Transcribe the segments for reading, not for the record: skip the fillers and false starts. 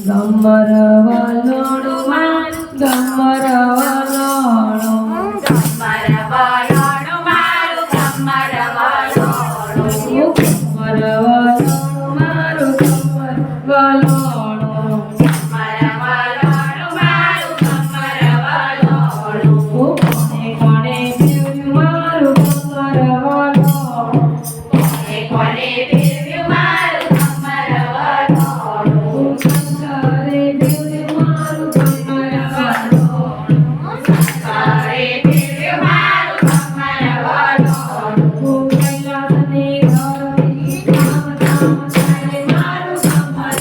ગમર વલોણું મારું ગમર વલોણું ગમર વલોણું મારું ગમર વલોણું ગમર વલોણું મારું ગમર વલોણું ગમર વલોણું મારું ગમર વલોણું કોને કોને પીવ્યું મારું ગમર વલોણું કોને પીવ્યું મારું ગમર વલોણું શંકરે પીવ્યું મારું ગમર વલોણું શંકરે પીવ્યું મારું ગમર વલોણું કૈલાસની ધરતી ધામ ધામ થાય મારું ગમર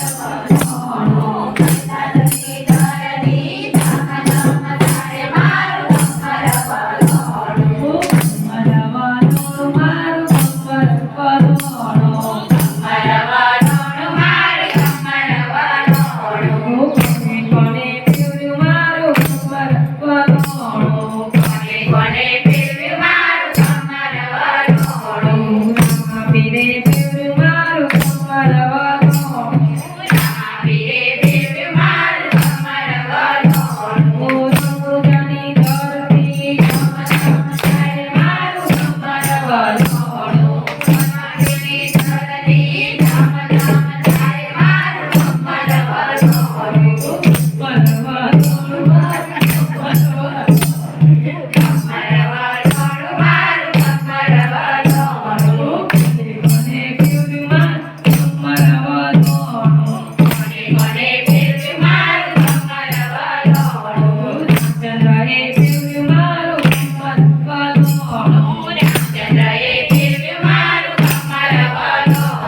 વલોણું કૈલાસની ધરતી ધામ ધામ થાય મારું ગમર વલોણું ગમર વલોણું મારું ગમર વલોણું ગમર વલોણું મારું ગમર વલોણું કોને કોને પીવ્યું મારું ગમર વલોણું કોને પીવ્યું મારું ગમર વલોણું પીરે પીવ્યું મારું ગમર વલોણું પીરે પીવ્યું મારું ગમર વલોણું રંગજાની ધરતી ધામ ધામ થાય મારું ગમર વલોણું કનકની ધરતી ધામ ધામ થાય મારું ગમર વલોણું ગમર વલોણું મારું ગમર વલોણું ગમર વલોણું મારું ગમર વલોણું કોને પીવ્યું મારું ગમર વલોણું કોને કોને પીવ્યું મારું ગમર વલોણું ચંદ્રએ પીવ્યું મારું ગમર વલોણું ચંદ્રએ પીવ્યું મારું ગમર વલોણું